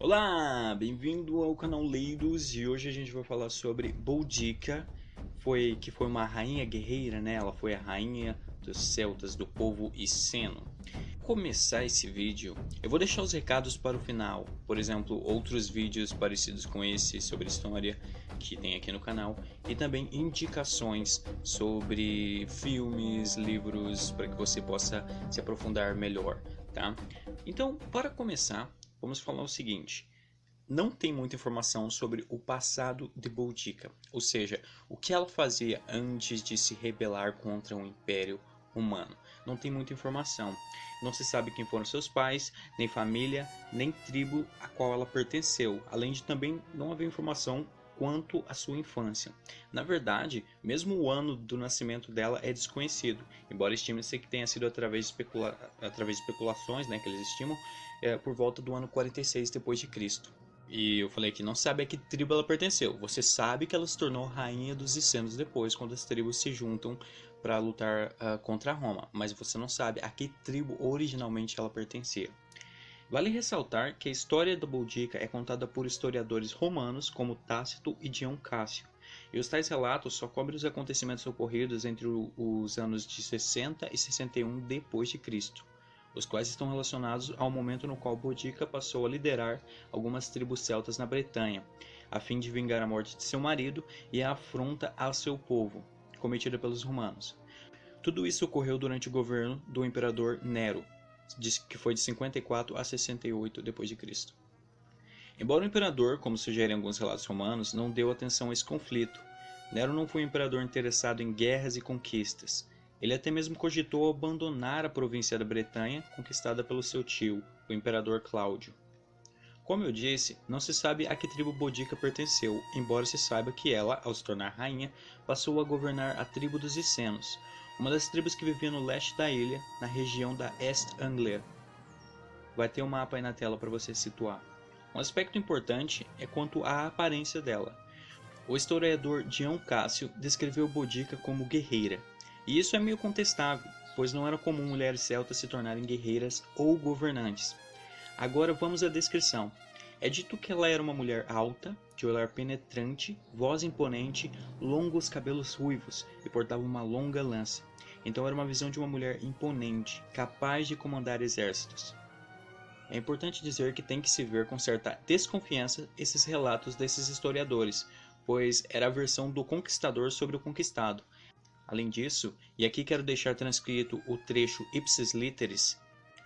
Olá, bem-vindo ao canal Leidos e hoje a gente vai falar sobre Boudica, que foi uma rainha guerreira, né? Ela foi a rainha dos celtas do povo Iceno. Para começar esse vídeo, eu vou deixar os recados para o final, por exemplo, outros vídeos parecidos com esse sobre história que tem aqui no canal e também indicações sobre filmes, livros para que você possa se aprofundar melhor, tá? Então, para começar, vamos falar o seguinte: não tem muita informação sobre o passado de Boudica, ou seja, o que ela fazia antes de se rebelar contra o Império Romano. Não tem muita informação. Não se sabe quem foram seus pais, nem família, nem tribo a qual ela pertenceu, além de também não haver informação quanto à sua infância. Na verdade, mesmo o ano do nascimento dela é desconhecido, embora estime-se que tenha sido através de especulações, né, que eles estimam, por volta do ano 46 depois de Cristo. E eu falei que não sabe a que tribo ela pertenceu. Você sabe que ela se tornou rainha dos Icenos depois, quando as tribos se juntam para lutar contra Roma, mas você não sabe a que tribo originalmente ela pertencia. Vale ressaltar que a história da Boudica é contada por historiadores romanos como Tácito e Dion Cássio, e os tais relatos só cobrem os acontecimentos ocorridos entre os anos de 60 e 61 depois de Cristo, os quais estão relacionados ao momento no qual Boudica passou a liderar algumas tribos celtas na Bretanha, a fim de vingar a morte de seu marido e a afronta a seu povo, cometida pelos romanos. Tudo isso ocorreu durante o governo do imperador Nero, que foi de 54 a 68 d.C. Embora o imperador, como sugerem alguns relatos romanos, não deu atenção a esse conflito, Nero não foi um imperador interessado em guerras e conquistas. Ele até mesmo cogitou abandonar a província da Bretanha, conquistada pelo seu tio, o imperador Cláudio. Como eu disse, não se sabe a que tribo Boudica pertenceu, embora se saiba que ela, ao se tornar rainha, passou a governar a tribo dos Icenos, uma das tribos que vivia no leste da ilha, na região da East Anglia. Vai ter um mapa aí na tela para você situar. Um aspecto importante é quanto à aparência dela. O historiador Dion Cássio descreveu Boudica como guerreira, e isso é meio contestável, pois não era comum mulheres celtas se tornarem guerreiras ou governantes. Agora vamos à descrição. É dito que ela era uma mulher alta, de olhar penetrante, voz imponente, longos cabelos ruivos e portava uma longa lança. Então era uma visão de uma mulher imponente, capaz de comandar exércitos. É importante dizer que tem que se ver com certa desconfiança esses relatos desses historiadores, pois era a versão do conquistador sobre o conquistado. Além disso, e aqui quero deixar transcrito o trecho ipsis literis,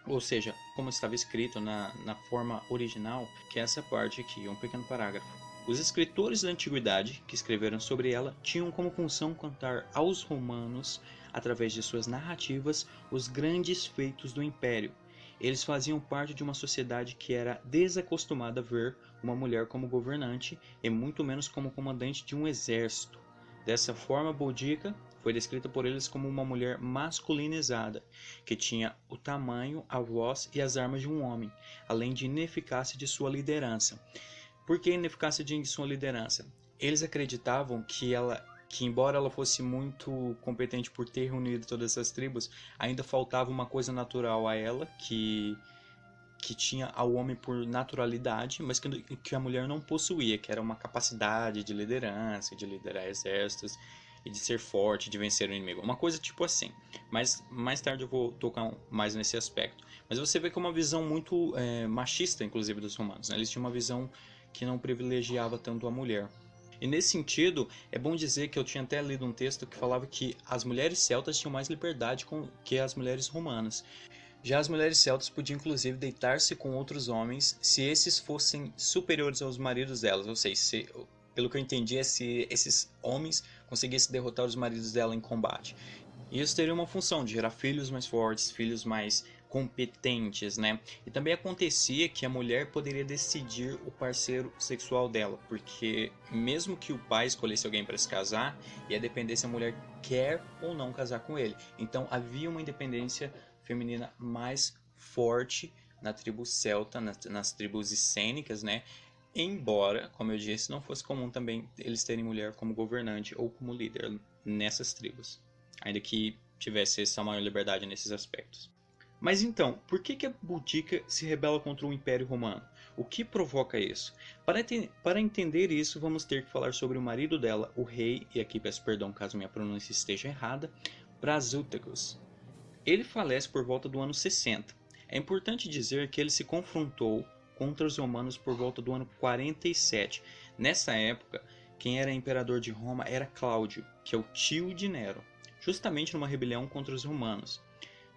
ou seja, como estava escrito na forma original, que é essa parte aqui, um pequeno parágrafo. Os escritores da antiguidade que escreveram sobre ela tinham como função contar aos romanos, através de suas narrativas, os grandes feitos do império. Eles faziam parte de uma sociedade que era desacostumada a ver uma mulher como governante e muito menos como comandante de um exército. Dessa forma, Boudica foi descrita por eles como uma mulher masculinizada, que tinha o tamanho, a voz e as armas de um homem, além de ineficácia de sua liderança. Por que ineficácia de sua liderança? Eles acreditavam que embora ela fosse muito competente por ter reunido todas essas tribos, ainda faltava uma coisa natural a ela, que tinha ao homem por naturalidade, mas que a mulher não possuía, que era uma capacidade de liderança, de liderar exércitos e de ser forte, de vencer o inimigo. Uma coisa tipo assim. Mas mais tarde eu vou tocar mais nesse aspecto. Mas você vê que é uma visão muito machista, inclusive, dos romanos, né? Eles tinham uma visão que não privilegiava tanto a mulher. E nesse sentido, é bom dizer que eu tinha até lido um texto que falava que as mulheres celtas tinham mais liberdade que as mulheres romanas. Já as mulheres celtas podiam inclusive deitar-se com outros homens se esses fossem superiores aos maridos delas, ou seja, pelo que eu entendi é se esses homens conseguissem derrotar os maridos dela em combate. E isso teria uma função de gerar filhos mais fortes, filhos mais competentes, né? E também acontecia que a mulher poderia decidir o parceiro sexual dela, porque mesmo que o pai escolhesse alguém para se casar, ia depender se a mulher quer ou não casar com ele. Então havia uma independência feminina mais forte na tribo celta, nas tribos essênicas, né? Embora, como eu disse, não fosse comum também eles terem mulher como governante ou como líder nessas tribos, ainda que tivesse essa maior liberdade nesses aspectos. Mas então, por que a Boudica se rebela contra o Império Romano? O que provoca isso? Para entender isso, vamos ter que falar sobre o marido dela, o rei, e aqui peço perdão caso minha pronúncia esteja errada, Prasutagus. Ele falece por volta do ano 60. É importante dizer que ele se confrontou contra os romanos por volta do ano 47. Nessa época, quem era imperador de Roma era Cláudio, que é o tio de Nero, justamente numa rebelião contra os romanos.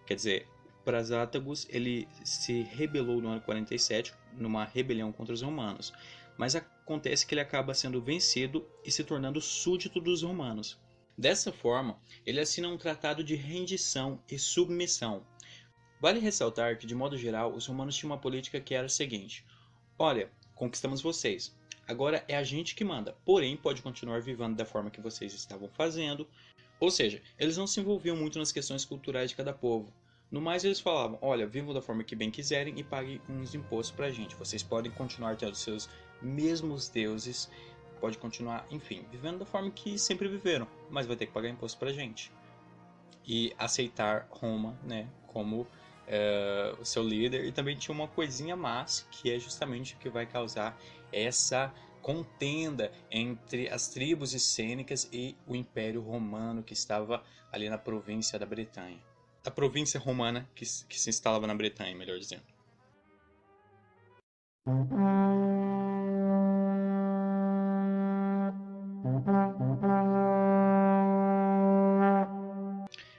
Quer dizer, Prasatagus ele se rebelou no ano 47 numa rebelião contra os romanos, mas acontece que ele acaba sendo vencido e se tornando súdito dos romanos. Dessa forma, ele assina um tratado de rendição e submissão. Vale ressaltar que, de modo geral, os romanos tinham uma política que era a seguinte: olha, conquistamos vocês, agora é a gente que manda, porém pode continuar vivendo da forma que vocês estavam fazendo. Ou seja, eles não se envolviam muito nas questões culturais de cada povo. No mais, eles falavam: olha, vivam da forma que bem quiserem e paguem uns impostos pra gente. Vocês podem continuar tendo seus mesmos deuses, pode continuar, enfim, vivendo da forma que sempre viveram, mas vai ter que pagar imposto pra gente. E aceitar Roma, né, como o seu líder. E também tinha uma coisinha más, que é justamente o que vai causar essa contenda entre as tribos essênicas e o Império Romano, que estava ali na província da Bretanha. A província romana que se instalava na Bretanha, melhor dizendo.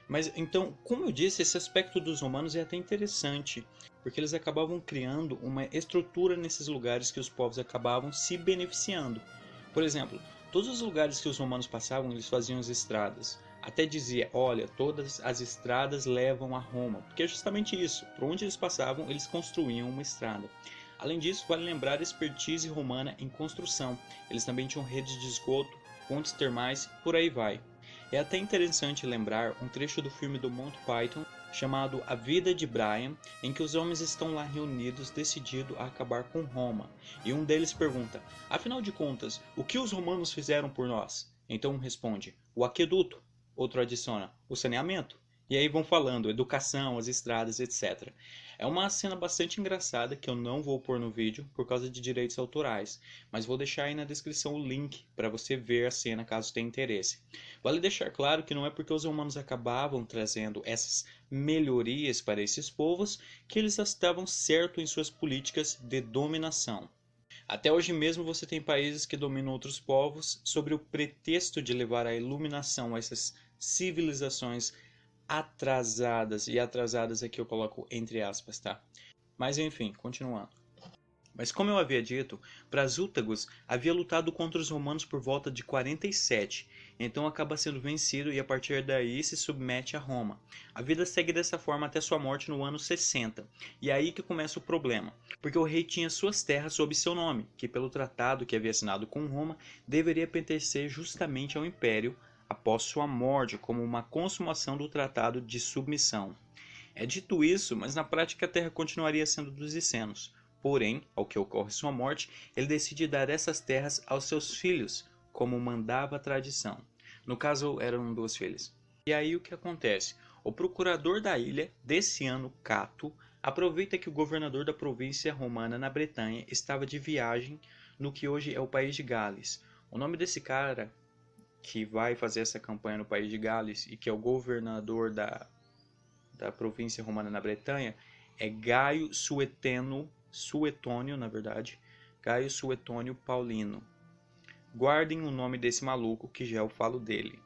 Mas então, como eu disse, esse aspecto dos romanos é até interessante, porque eles acabavam criando uma estrutura nesses lugares que os povos acabavam se beneficiando. Por exemplo, todos os lugares que os romanos passavam, eles faziam as estradas. Até dizia, olha, todas as estradas levam a Roma, porque é justamente isso. Por onde eles passavam, eles construíam uma estrada. Além disso, vale lembrar a expertise romana em construção. Eles também tinham redes de esgoto, fontes termais, por aí vai. É até interessante lembrar um trecho do filme do Monty Python chamado A Vida de Brian, em que os homens estão lá reunidos decididos a acabar com Roma. E um deles pergunta: afinal de contas, o que os romanos fizeram por nós? Então um responde: o aqueduto. Outro adiciona: o saneamento. E aí vão falando, educação, as estradas, etc. É uma cena bastante engraçada que eu não vou pôr no vídeo por causa de direitos autorais, mas vou deixar aí na descrição o link para você ver a cena caso tenha interesse. Vale deixar claro que não é porque os romanos acabavam trazendo essas melhorias para esses povos que eles estavam certos em suas políticas de dominação. Até hoje mesmo você tem países que dominam outros povos sob o pretexto de levar a iluminação a essas civilizações atrasadas, e atrasadas aqui eu coloco entre aspas, tá? Mas enfim, continuando. Mas como eu havia dito, Prasutagus havia lutado contra os romanos por volta de 47, então acaba sendo vencido e a partir daí se submete a Roma. A vida segue dessa forma até sua morte no ano 60, e é aí que começa o problema, porque o rei tinha suas terras sob seu nome, que pelo tratado que havia assinado com Roma, deveria pertencer justamente ao Império após sua morte, como uma consumação do tratado de submissão. É dito isso, mas na prática a terra continuaria sendo dos essenos. Porém, ao que ocorre sua morte, ele decide dar essas terras aos seus filhos, como mandava a tradição. No caso, eram duas filhas. E aí o que acontece? O procurador da ilha, desse ano, Cato, aproveita que o governador da província romana na Bretanha estava de viagem no que hoje é o país de Gales. O nome desse cara que vai fazer essa campanha no país de Gales e que é o governador da província romana na Bretanha é Gaio Suetônio, na verdade, Gaio Suetônio Paulino. Guardem o nome desse maluco que já eu falo dele.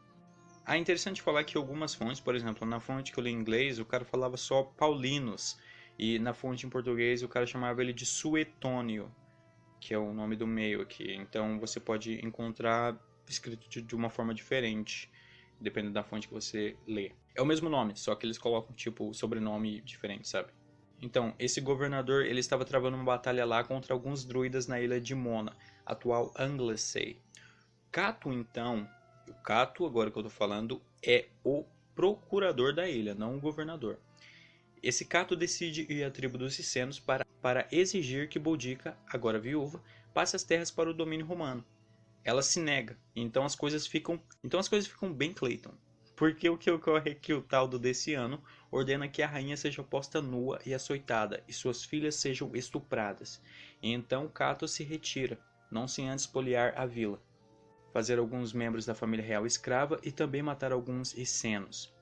É interessante falar que algumas fontes, por exemplo, na fonte que eu li em inglês, o cara falava só Paulinus, e na fonte em português o cara chamava ele de Suetônio, que é o nome do meio aqui. Então você pode encontrar escrito de uma forma diferente, dependendo da fonte que você lê. É o mesmo nome, só que eles colocam tipo sobrenome diferente, sabe? Então, esse governador ele estava travando uma batalha lá contra alguns druidas na ilha de Mona, atual Anglesey. Cato, então, o Cato, agora que eu estou falando, é o procurador da ilha, não o governador. Esse Cato decide ir à tribo dos Cicenos para exigir que Boudica, agora viúva, passe as terras para o domínio romano. Ela se nega, então as coisas ficam bem Clayton. Porque o que ocorre é que o Taldo desse ano ordena que a rainha seja posta nua e açoitada, e suas filhas sejam estupradas. E então Cato se retira, não sem antes espoliar a vila, fazer alguns membros da família real escrava e também matar alguns essenos.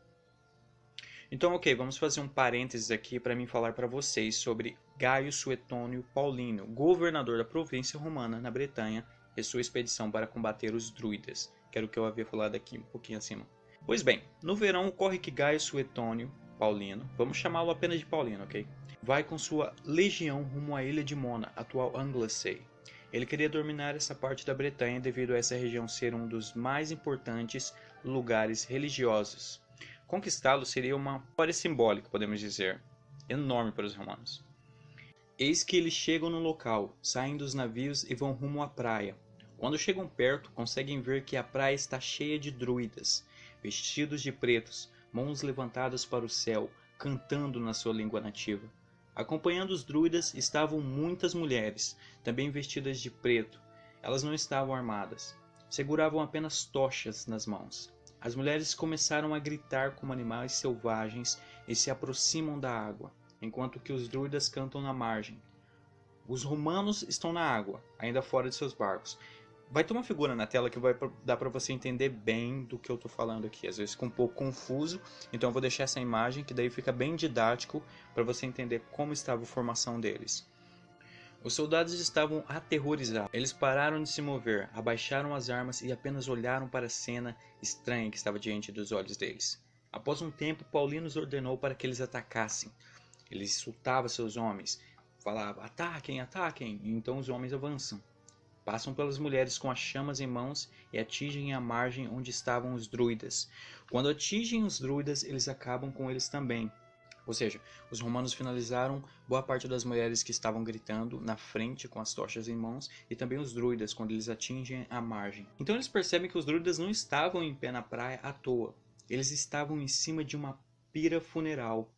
Então, ok, vamos fazer um parênteses aqui para mim falar para vocês sobre Gaio Suetônio Paulino, governador da província romana na Bretanha, e sua expedição para combater os druidas, que era o que eu havia falado aqui um pouquinho acima. Pois bem, no verão ocorre que Gaio Suetônio Paulino, vamos chamá-lo apenas de Paulino, ok? Vai com sua legião rumo à ilha de Mona, atual Anglesey. Ele queria dominar essa parte da Bretanha devido a essa região ser um dos mais importantes lugares religiosos. Conquistá-lo seria uma vitória simbólica, podemos dizer, enorme para os romanos. Eis que eles chegam no local, saem dos navios e vão rumo à praia. Quando chegam perto, conseguem ver que a praia está cheia de druidas, vestidos de pretos, mãos levantadas para o céu, cantando na sua língua nativa. Acompanhando os druidas estavam muitas mulheres, também vestidas de preto. Elas não estavam armadas, seguravam apenas tochas nas mãos. As mulheres começaram a gritar como animais selvagens e se aproximam da água, enquanto que os druidas cantam na margem. Os romanos estão na água, ainda fora de seus barcos. Vai ter uma figura na tela que vai dar para você entender bem do que eu estou falando aqui. Às vezes fica um pouco confuso, então eu vou deixar essa imagem que daí fica bem didático para você entender como estava a formação deles. Os soldados estavam aterrorizados. Eles pararam de se mover, abaixaram as armas e apenas olharam para a cena estranha que estava diante dos olhos deles. Após um tempo, Paulino os ordenou para que eles atacassem. Ele insultava seus homens, falava: ataquem, ataquem, e então os homens avançam. Passam pelas mulheres com as chamas em mãos e atingem a margem onde estavam os druidas. Quando atingem os druidas, eles acabam com eles também. Ou seja, os romanos finalizaram boa parte das mulheres que estavam gritando na frente com as tochas em mãos e também os druidas quando eles atingem a margem. Então eles percebem que os druidas não estavam em pé na praia à toa. Eles estavam em cima de uma pira funeral.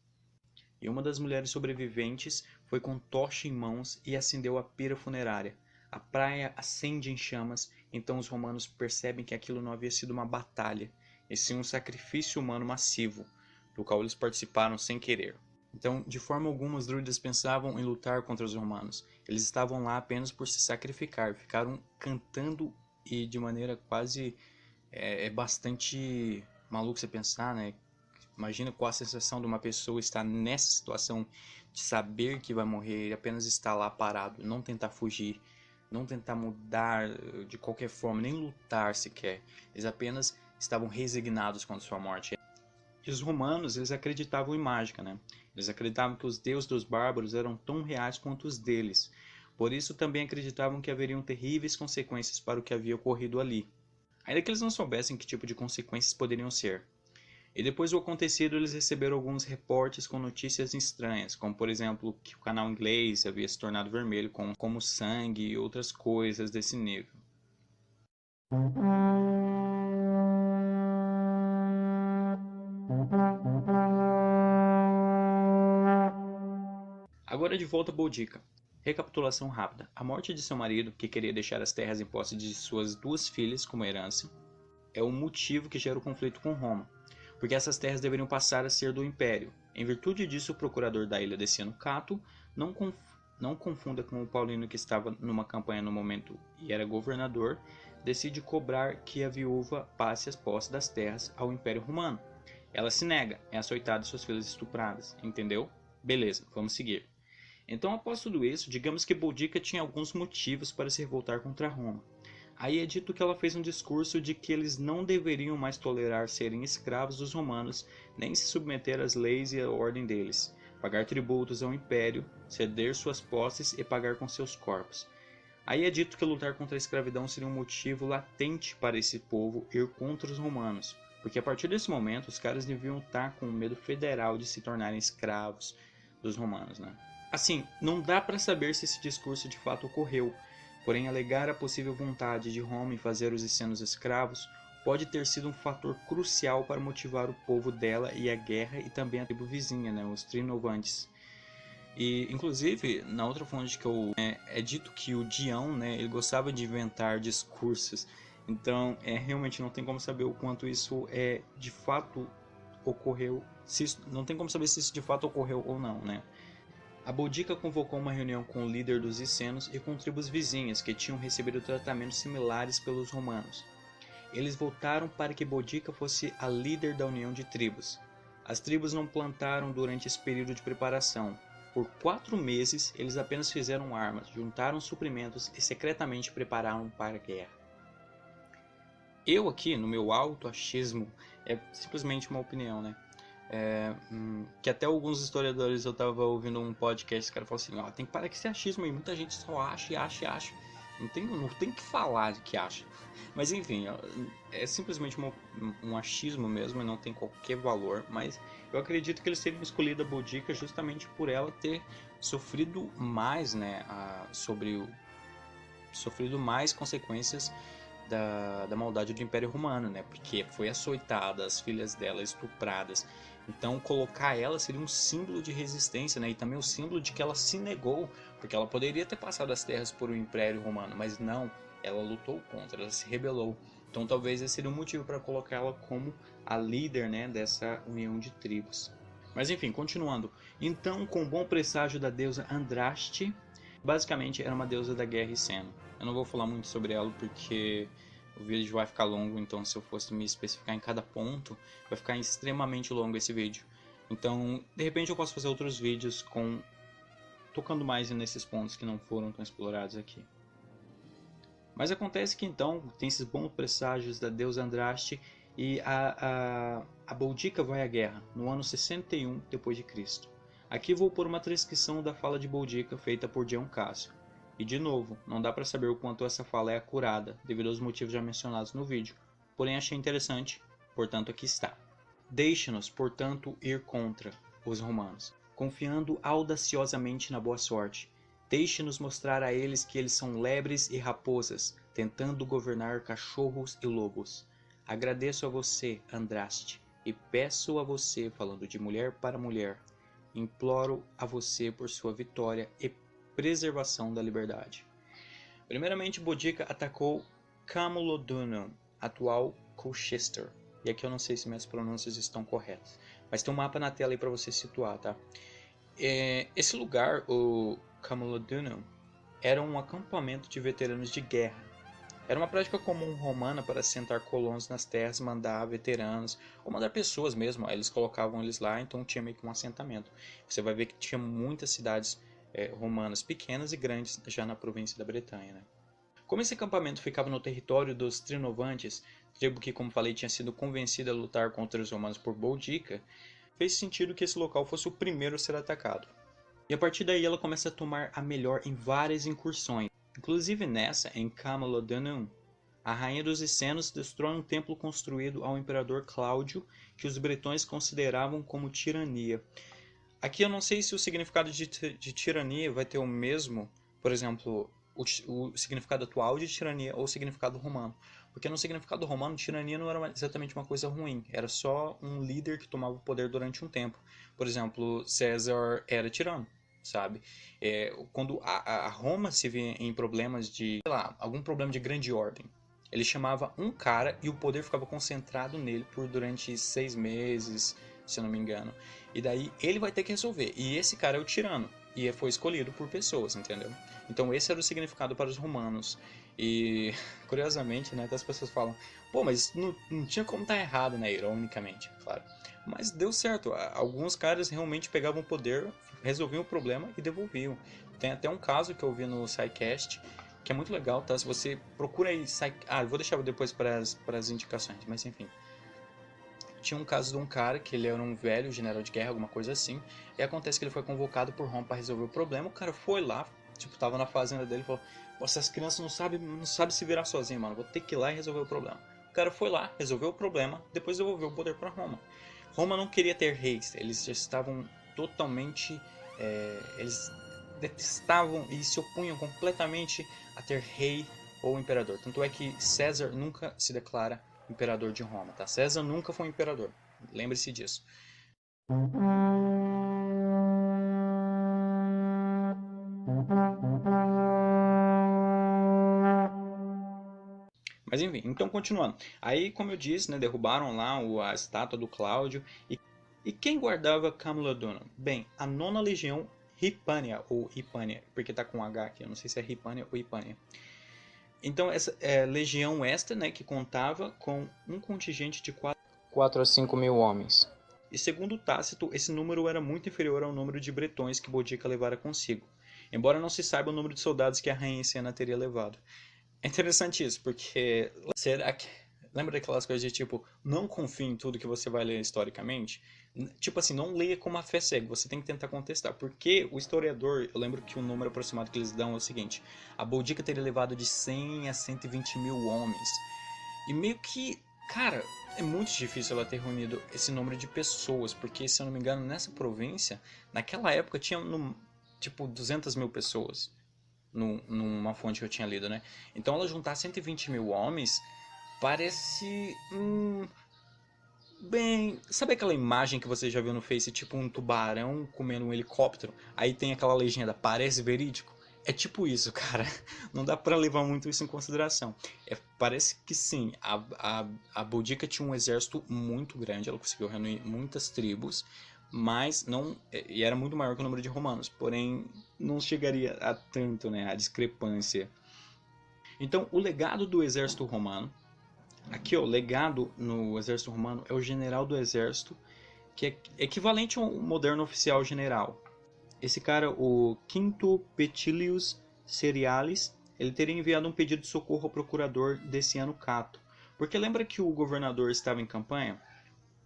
E uma das mulheres sobreviventes foi com tocha em mãos e acendeu a pira funerária. A praia acende em chamas, então os romanos percebem que aquilo não havia sido uma batalha, e sim um sacrifício humano massivo, do qual eles participaram sem querer. Então, de forma alguma, os druidas pensavam em lutar contra os romanos. Eles estavam lá apenas por se sacrificar, ficaram cantando e de maneira quase... É bastante maluco você pensar, né? Imagina qual a sensação de uma pessoa estar nessa situação de saber que vai morrer e apenas estar lá parado, não tentar fugir, não tentar mudar de qualquer forma, nem lutar sequer. Eles apenas estavam resignados com a sua morte. E os romanos, eles acreditavam em mágica, né? Eles acreditavam que os deuses dos bárbaros eram tão reais quanto os deles. Por isso também acreditavam que haveriam terríveis consequências para o que havia ocorrido ali. Ainda que eles não soubessem que tipo de consequências poderiam ser. E depois do acontecido, eles receberam alguns reportes com notícias estranhas, como por exemplo que o canal inglês havia se tornado vermelho como sangue e outras coisas desse nível. Agora de volta a Boudica. Recapitulação rápida. A morte de seu marido, que queria deixar as terras em posse de suas duas filhas como herança, é o motivo que gera o conflito com Roma, porque essas terras deveriam passar a ser do Império. Em virtude disso, o procurador da ilha desse ano, Cato, não confunda com o Paulino que estava numa campanha no momento e era governador, decide cobrar que a viúva passe as posses das terras ao Império Romano. Ela se nega, é açoitada e suas filhas estupradas, entendeu? Beleza, vamos seguir. Então, após tudo isso, digamos que Boudica tinha alguns motivos para se revoltar contra Roma. Aí é dito que ela fez um discurso de que eles não deveriam mais tolerar serem escravos dos romanos, nem se submeter às leis e à ordem deles, pagar tributos ao império, ceder suas posses e pagar com seus corpos. Aí é dito que lutar contra a escravidão seria um motivo latente para esse povo ir contra os romanos, porque a partir desse momento os caras deviam estar com medo federal de se tornarem escravos dos romanos, né? Assim, não dá para saber se esse discurso de fato ocorreu, porém alegar a possível vontade de Roma em fazer os essenos escravos pode ter sido um fator crucial para motivar o povo dela e a guerra e também a tribo vizinha, né, os Trinovantes. E, inclusive, na outra fonte que é dito que o Dião, né, ele gostava de inventar discursos Então, realmente não tem como saber o quanto isso de fato ocorreu, não tem como saber se isso de fato ocorreu ou não, né? A Boudica convocou uma reunião com o líder dos Essenos e com tribos vizinhas que tinham recebido tratamentos similares pelos romanos. Eles votaram para que Boudica fosse a líder da união de tribos. As tribos não plantaram durante esse período de preparação. Por 4 meses, eles apenas fizeram armas, juntaram suprimentos e secretamente prepararam para a guerra. Eu aqui, no meu alto achismo, é simplesmente uma opinião, né? Que até alguns historiadores, eu tava ouvindo um podcast, o cara falou assim, ó, tem que parar com esse achismo aí, muita gente só acha e acha e acha. Não tem que falar de que acha. Mas enfim, ó, é simplesmente um achismo mesmo, e não tem qualquer valor, mas eu acredito que eles teriam escolhido a Boudica justamente por ela ter sofrido mais, né, sofrido mais consequências da maldade do Império Romano, né? Porque foi açoitada, as filhas dela estupradas. Então, colocar ela seria um símbolo de resistência, né? E também o símbolo de que ela se negou, porque ela poderia ter passado as terras por o Império Romano, mas não, ela lutou contra, ela se rebelou. Então, talvez esse seria um motivo para colocá-la como a líder, né, dessa união de tribos. Mas enfim, continuando. Então, com o bom presságio da deusa Andraste, basicamente era uma deusa da guerra e seno. Eu não vou falar muito sobre ela porque o vídeo vai ficar longo, então se eu fosse me especificar em cada ponto, vai ficar extremamente longo esse vídeo. Então, de repente eu posso fazer outros vídeos tocando mais nesses pontos que não foram tão explorados aqui. Mas acontece que então tem esses bons presságios da deusa Andraste e a Boudica vai à guerra no ano 61 d.C. Aqui vou pôr uma transcrição da fala de Boudica feita por Dion Cássio. E de novo, não dá para saber o quanto essa fala é acurada, devido aos motivos já mencionados no vídeo, porém achei interessante, portanto aqui está. Deixe-nos, portanto, ir contra os romanos, confiando audaciosamente na boa sorte. Deixe-nos mostrar a eles que eles são lebres e raposas, tentando governar cachorros e lobos. Agradeço a você, Andraste, e peço a você, falando de mulher para mulher, imploro a você por sua vitória e preservação da liberdade. Primeiramente, Boudica atacou Camulodunum, atual Colchester. E aqui eu não sei se minhas pronúncias estão corretas, mas tem um mapa na tela aí para você situar, tá? Esse lugar, o Camulodunum, era um acampamento de veteranos de guerra. Era uma prática comum romana para assentar colonos nas terras, mandar veteranos, ou mandar pessoas mesmo. Eles colocavam eles lá, então tinha meio que um assentamento. Você vai ver que tinha muitas cidades romanas, pequenas e grandes, já na província da Bretanha. Né? Como esse acampamento ficava no território dos Trinovantes, tribo que, como falei, tinha sido convencida a lutar contra os romanos por Boudica, fez sentido que esse local fosse o primeiro a ser atacado. E a partir daí ela começa a tomar a melhor em várias incursões. Inclusive nessa, em Camulodunum, a rainha dos Essenos destrói um templo construído ao imperador Cláudio, que os bretões consideravam como tirania. Aqui eu não sei se o significado de tirania vai ter o mesmo, por exemplo, o significado atual de tirania ou o significado romano. Porque no significado romano, tirania não era exatamente uma coisa ruim, era só um líder que tomava o poder durante um tempo. Por exemplo, César era tirano, sabe? Quando a Roma se via em problemas de, sei lá, algum problema de grande ordem, ele chamava um cara e o poder ficava concentrado nele durante 6 meses, se eu não me engano. E daí ele vai ter que resolver. E esse cara é o tirano. E foi escolhido por pessoas, entendeu? Então esse era o significado para os romanos. E curiosamente, né, as pessoas falam, pô, mas não tinha como estar errado, né? Ironicamente, claro. Mas deu certo. Alguns caras realmente pegavam o poder, resolviam o problema e devolviam. Tem até um caso que eu vi no SciCast, que é muito legal, tá? Se você procura aí... eu vou deixar depois para as indicações, mas enfim. Tinha um caso de um cara que ele era um velho general de guerra, alguma coisa assim, e acontece que ele foi convocado por Roma para resolver o problema. O cara foi lá, tipo, tava na fazenda dele e falou: essas crianças não sabem se virar sozinhas, mano, vou ter que ir lá e resolver o problema. O cara foi lá, resolveu o problema, depois devolveu o poder para Roma. Roma não queria ter reis, eles já estavam totalmente. Eles detestavam e se opunham completamente a ter rei ou imperador. Tanto é que César nunca se declara imperador de Roma, tá? César nunca foi um imperador, lembre-se disso. Mas enfim, então continuando. Aí, como eu disse, né, derrubaram lá a estátua do Cláudio. E quem guardava Camulodunum? Bem, a nona legião Hipânia, ou Hipânia, porque tá com H aqui, eu não sei se é Hipânia ou Hipânia. Então, essa legião esta, né, que contava com um contingente de 4 a 5 mil homens. E segundo Tácito, esse número era muito inferior ao número de bretões que Boudica levara consigo, embora não se saiba o número de soldados que a rainha Siena teria levado. É interessante isso, porque será que... Lembra daquelas coisas de tipo, não confie em tudo que você vai ler historicamente? Tipo assim, não leia com uma fé cega, você tem que tentar contestar. Porque o historiador, eu lembro que o número aproximado que eles dão é o seguinte: a Boudica teria levado de 100 a 120 mil homens. E meio que, cara, é muito difícil ela ter reunido esse número de pessoas, porque se eu não me engano, nessa província, naquela época tinha tipo 200 mil pessoas. Numa fonte que eu tinha lido, né? Então ela juntar 120 mil homens parece. Bem. Sabe aquela imagem que você já viu no Face, tipo um tubarão comendo um helicóptero? Aí tem aquela legenda, parece verídico? É tipo isso, cara. Não dá pra levar muito isso em consideração. Parece que sim, a Boudica tinha um exército muito grande, ela conseguiu reunir muitas tribos, mas não, e era muito maior que o número de romanos, porém não chegaria a tanto, né, a discrepância. Então, o legado do exército romano, aqui ó, o legado no exército romano é o general do exército, que é equivalente ao moderno oficial general. Esse cara, o Quinto Petilius Cerealis, ele teria enviado um pedido de socorro ao procurador Deciano Cato. Porque lembra que o governador estava em campanha?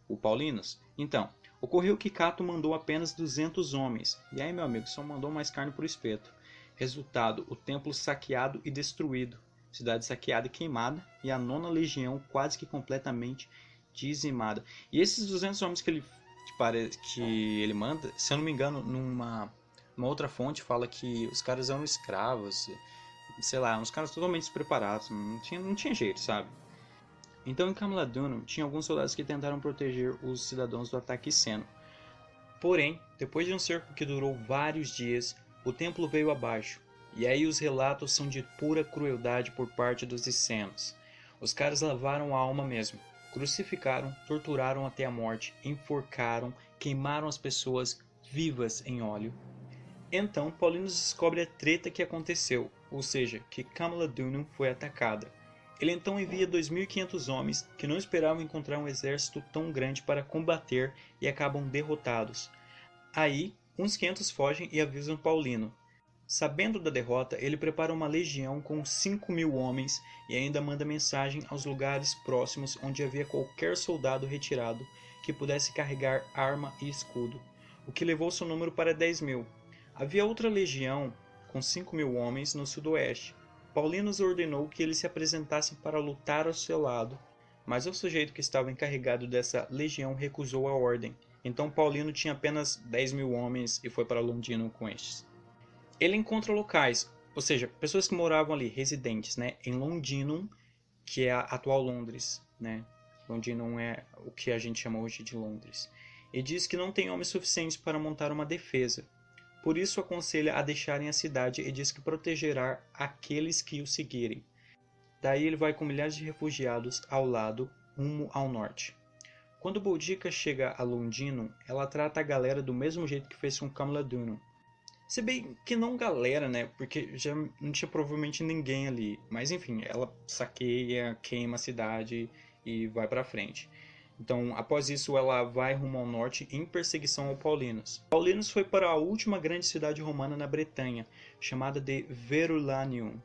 O Paulinus? Então, ocorreu que Cato mandou apenas 200 homens. E aí, meu amigo, só mandou mais carne pro espeto. Resultado, o templo saqueado e destruído. Cidade saqueada e queimada. E a nona legião quase que completamente dizimada. E esses 200 homens que ele manda, se eu não me engano, numa outra fonte fala que os caras eram escravos, sei lá, uns caras totalmente despreparados, não tinha jeito, sabe? Então em Camulodunum tinha alguns soldados que tentaram proteger os cidadãos do ataque seno. Porém, depois de um cerco que durou vários dias, o templo veio abaixo, e aí os relatos são de pura crueldade por parte dos essenos. Os caras lavaram a alma mesmo. Crucificaram, torturaram até a morte, enforcaram, queimaram as pessoas vivas em óleo. Então Paulinus descobre a treta que aconteceu, ou seja, que Camulodunum foi atacada. Ele então envia 2.500 homens que não esperavam encontrar um exército tão grande para combater e acabam derrotados. Aí, uns 500 fogem e avisam Paulino. Sabendo da derrota, ele prepara uma legião com 5 mil homens e ainda manda mensagem aos lugares próximos onde havia qualquer soldado retirado que pudesse carregar arma e escudo, o que levou seu número para 10 mil. Havia outra legião com 5 mil homens no sudoeste. Paulinus ordenou que eles se apresentassem para lutar ao seu lado, mas o sujeito que estava encarregado dessa legião recusou a ordem. Então Paulino tinha apenas 10 mil homens e foi para Londino com estes. Ele encontra locais, ou seja, pessoas que moravam ali, residentes, né, em Londinum, que é a atual Londres, né? Londinum é o que a gente chama hoje de Londres. E diz que não tem homens suficientes para montar uma defesa. Por isso aconselha a deixarem a cidade e diz que protegerá aqueles que o seguirem. Daí ele vai com milhares de refugiados ao lado, rumo ao norte. Quando Boudica chega a Londinum, ela trata a galera do mesmo jeito que fez com Camulodunum. Se bem que não galera, né? Porque já não tinha provavelmente ninguém ali. Mas enfim, ela saqueia, queima a cidade e vai pra frente. Então, após isso, ela vai rumo ao norte em perseguição ao Paulinus. Paulinus foi para a última grande cidade romana na Bretanha, chamada de Verulamium,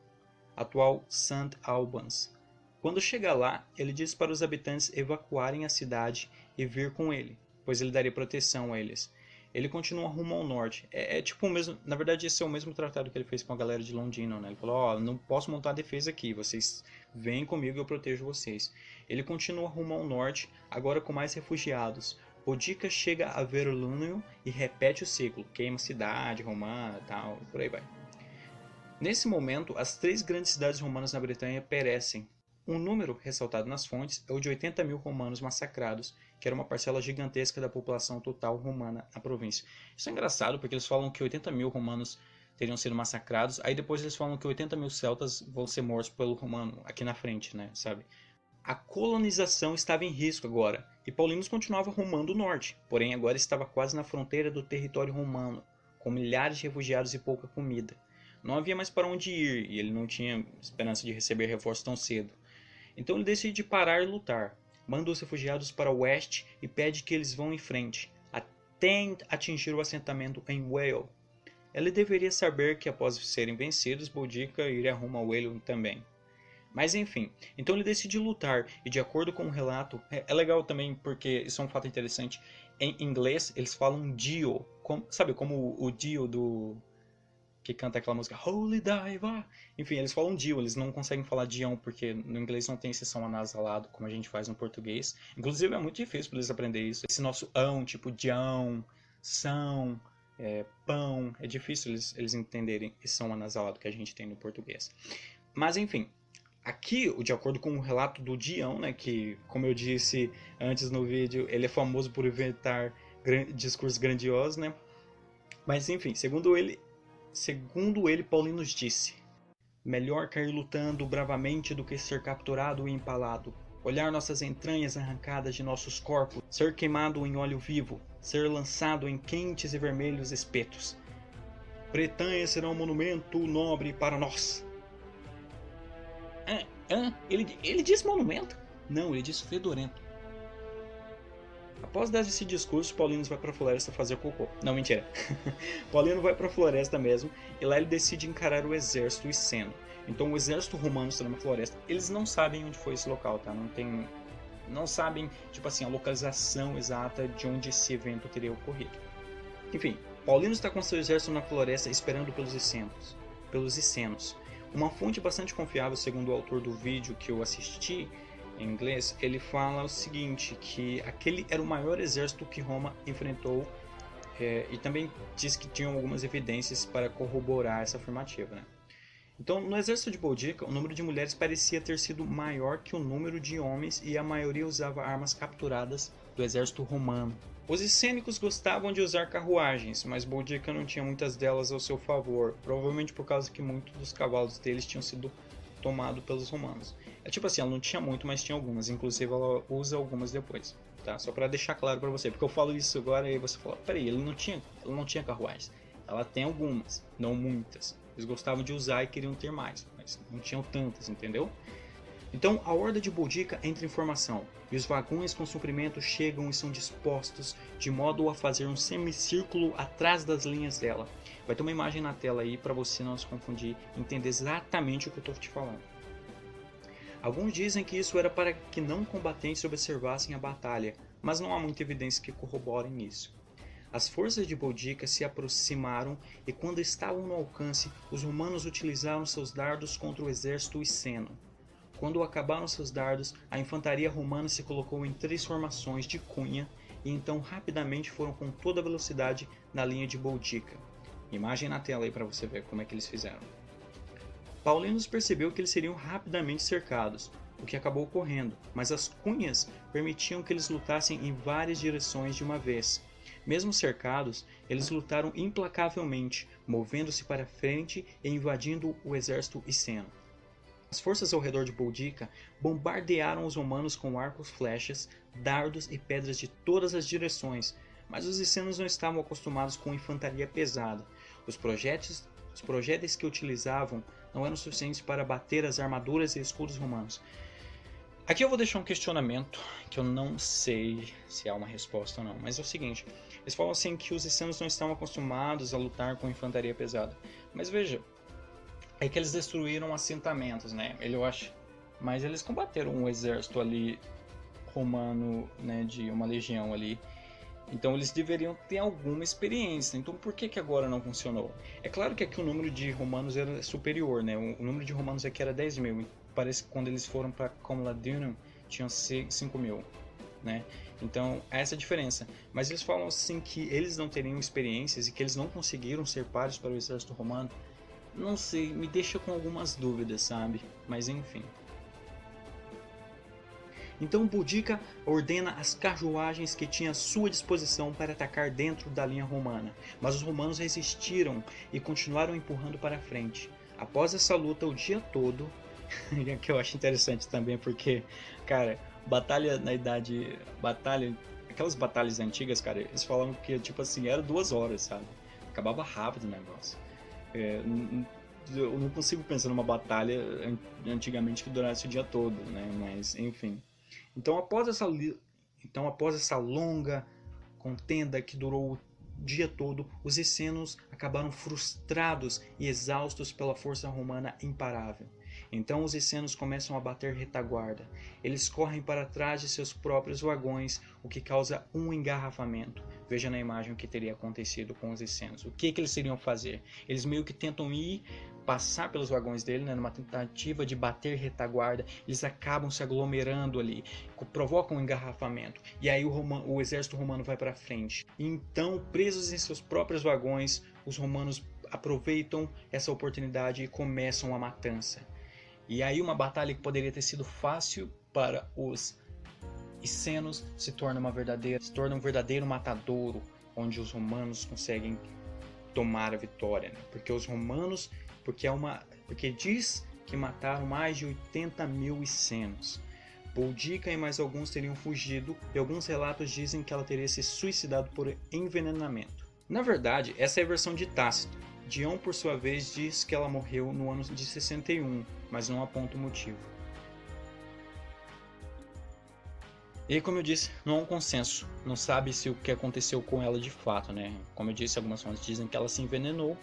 atual St. Albans. Quando chega lá, ele diz para os habitantes evacuarem a cidade e vir com ele, pois ele daria proteção a eles. Ele continua rumo ao norte. É tipo o mesmo. Na verdade, esse é o mesmo tratado que ele fez com a galera de Londino, né? Ele falou: ó, não posso montar defesa aqui, vocês vêm comigo e eu protejo vocês. Ele continua rumo ao norte, agora com mais refugiados. Boudica chega a Verulamium e repete o ciclo: queima a cidade romana e tal, e por aí vai. Nesse momento, as 3 grandes cidades romanas na Bretanha perecem. Um número ressaltado nas fontes é o de 80 mil romanos massacrados, que era uma parcela gigantesca da população total romana na província. Isso é engraçado porque eles falam que 80 mil romanos teriam sido massacrados. Aí depois eles falam que 80 mil celtas vão ser mortos pelo romano, aqui na frente, né, sabe? A colonização estava em risco agora, e Paulinus continuava rumando o norte, porém agora estava quase na fronteira do território romano, com milhares de refugiados e pouca comida. Não havia mais para onde ir, e ele não tinha esperança de receber reforço tão cedo. Então ele decide parar e lutar. Manda os refugiados para o oeste e pede que eles vão em frente, até atingir o assentamento em Wale. Ele deveria saber que após serem vencidos, Boudica iria rumo a Wale também. Mas enfim, então ele decide lutar, e de acordo com o relato, é legal também porque isso é um fato interessante, em inglês eles falam Dio, sabe como o Dio do... que canta aquela música Holy Diver. Enfim, eles falam Dio, eles não conseguem falar Dion, porque no inglês não tem esse som anasalado como a gente faz no português. Inclusive é muito difícil para eles aprenderem isso. Esse nosso ão, tipo Dion, são, pão, é difícil eles entenderem esse som anasalado que a gente tem no português. Mas enfim, aqui, de acordo com o relato do Dion, né, que como eu disse antes no vídeo, ele é famoso por inventar discursos grandiosos, né? Mas enfim, segundo ele, Paulinus disse: melhor cair lutando bravamente do que ser capturado e empalado. Olhar nossas entranhas arrancadas de nossos corpos, ser queimado em óleo vivo, ser lançado em quentes e vermelhos espetos. Bretanha será um monumento nobre para nós. Ele disse monumento? Não, ele disse fedorento. Após dar esse discurso, Paulinus vai para a floresta fazer cocô. Não, mentira. Paulino vai para a floresta mesmo, e lá ele decide encarar o exército iceno. Então o exército romano está numa floresta. Eles não sabem onde foi esse local, tá? Não sabem, tipo assim, a localização exata de onde esse evento teria ocorrido. Enfim, Paulino está com seu exército na floresta esperando pelos icenos. Uma fonte bastante confiável, segundo o autor do vídeo que eu assisti, em inglês, ele fala o seguinte, que aquele era o maior exército que Roma enfrentou, e também diz que tinham algumas evidências para corroborar essa afirmativa, né? Então, no exército de Boudica, o número de mulheres parecia ter sido maior que o número de homens, e a maioria usava armas capturadas do exército romano. Os essênicos gostavam de usar carruagens, mas Boudica não tinha muitas delas ao seu favor, provavelmente por causa que muitos dos cavalos deles tinham sido tomados pelos romanos. É tipo assim, ela não tinha muito, mas tinha algumas, inclusive ela usa algumas depois, tá? Só para deixar claro para você, porque eu falo isso agora e você fala, peraí, ela não tinha carruagens. Ela tem algumas, não muitas. Eles gostavam de usar e queriam ter mais, mas não tinham tantas, entendeu? Então a horda de Boudica entra em formação, e os vagões com suprimento chegam e são dispostos de modo a fazer um semicírculo atrás das linhas dela. Vai ter uma imagem na tela aí para você não se confundir e entender exatamente o que eu estou te falando. Alguns dizem que isso era para que não combatentes observassem a batalha, mas não há muita evidência que corroborem isso. As forças de Boudica se aproximaram e quando estavam no alcance, os romanos utilizaram seus dardos contra o exército iceno. Quando acabaram seus dardos, a infantaria romana se colocou em 3 formações de cunha e então rapidamente foram com toda a velocidade na linha de Boudica. Imagem na tela aí para você ver como é que eles fizeram. Paulinus percebeu que eles seriam rapidamente cercados, o que acabou ocorrendo, mas as cunhas permitiam que eles lutassem em várias direções de uma vez. Mesmo cercados, eles lutaram implacavelmente, movendo-se para frente e invadindo o exército iceno. As forças ao redor de Boudica bombardearam os romanos com arcos, flechas, dardos e pedras de todas as direções, mas os icenos não estavam acostumados com infantaria pesada. Os projéteis que utilizavam não eram suficientes para bater as armaduras e escudos romanos. Aqui eu vou deixar um questionamento, que eu não sei se há uma resposta ou não, mas é o seguinte, eles falam assim que os icenos não estavam acostumados a lutar com infantaria pesada, mas veja, é que eles destruíram assentamentos, né, eu acho, mas eles combateram um exército ali romano, né, de uma legião ali, então eles deveriam ter alguma experiência, então por que agora não funcionou? É claro que aqui o número de romanos era superior, né, o número de romanos aqui era 10 mil, parece que quando eles foram para Comladunum tinham 5 mil, né? Então essa é a diferença. Mas eles falam assim que eles não teriam experiências e que eles não conseguiram ser pares para o exército romano. Não sei, me deixa com algumas dúvidas, sabe? Mas enfim. Então Boudica ordena as carruagens que tinha à sua disposição para atacar dentro da linha romana, mas os romanos resistiram e continuaram empurrando para frente. Após essa luta o dia todo, que eu acho interessante também porque, cara, batalha na idade... aquelas batalhas antigas, cara, eles falavam que, tipo assim, era 2 horas, sabe? Acabava rápido o negócio. Eu não consigo pensar numa batalha antigamente que durasse o dia todo, né? Mas, enfim. Então, após essa longa contenda que durou o dia todo, os essenos acabaram frustrados e exaustos pela força romana imparável. Então os essenos começam a bater retaguarda. Eles correm para trás de seus próprios vagões, o que causa um engarrafamento. Veja na imagem o que teria acontecido com os essenos. O que eles iriam fazer? Eles meio que tentam passar pelos vagões dele, né, numa tentativa de bater retaguarda. Eles acabam se aglomerando ali, provocam um engarrafamento. E aí o exército romano vai para frente. Então, presos em seus próprios vagões, os romanos aproveitam essa oportunidade e começam a matança. E aí uma batalha que poderia ter sido fácil para os essenos se torna um verdadeiro matadouro, onde os romanos conseguem tomar a vitória, né? Porque diz que mataram mais de 80.000 essenos. Boudica e mais alguns teriam fugido, e alguns relatos dizem que ela teria se suicidado por envenenamento. Na verdade, essa é a versão de Tácito. Dion, por sua vez, diz que ela morreu no ano de 61, mas não aponta o motivo. E como eu disse, não há um consenso, não sabe se o que aconteceu com ela de fato, né? Como eu disse, algumas fontes dizem que ela se envenenou,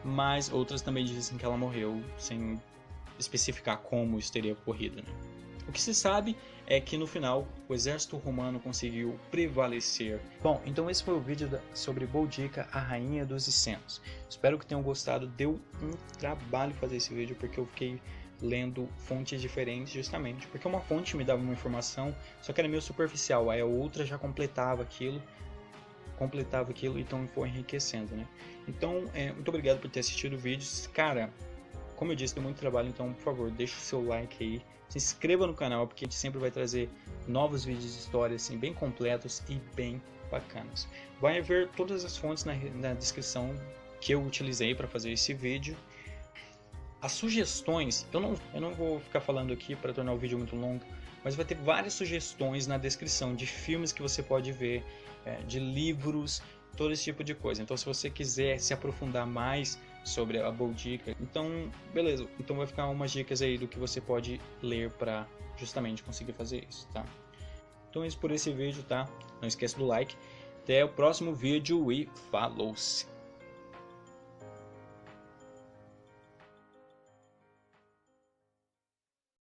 mas outras também dizem que ela morreu sem especificar como isso teria ocorrido, né? O que se sabe é que no final o exército romano conseguiu prevalecer. Bom, então esse foi o vídeo sobre Boudica, a rainha dos essenos. Espero que tenham gostado. Deu um trabalho fazer esse vídeo porque eu fiquei lendo fontes diferentes justamente porque uma fonte me dava uma informação, só que era meio superficial, aí a outra já completava aquilo, então foi enriquecendo, né? Então, muito obrigado por ter assistido o vídeo. Cara, como eu disse, deu muito trabalho, então por favor, deixa o seu like aí, se inscreva no canal, porque a gente sempre vai trazer novos vídeos de história assim, bem completos e bem bacanas. Vai haver todas as fontes na descrição que eu utilizei para fazer esse vídeo. As sugestões, eu não vou ficar falando aqui para tornar o vídeo muito longo, mas vai ter várias sugestões na descrição de filmes que você pode ver, de livros, todo esse tipo de coisa. Então se você quiser se aprofundar mais sobre a Boudica, então beleza, então vai ficar umas dicas aí do que você pode ler para justamente conseguir fazer isso, tá? Então é isso por esse vídeo, tá? Não esqueça do like. Até o próximo vídeo e falou-se!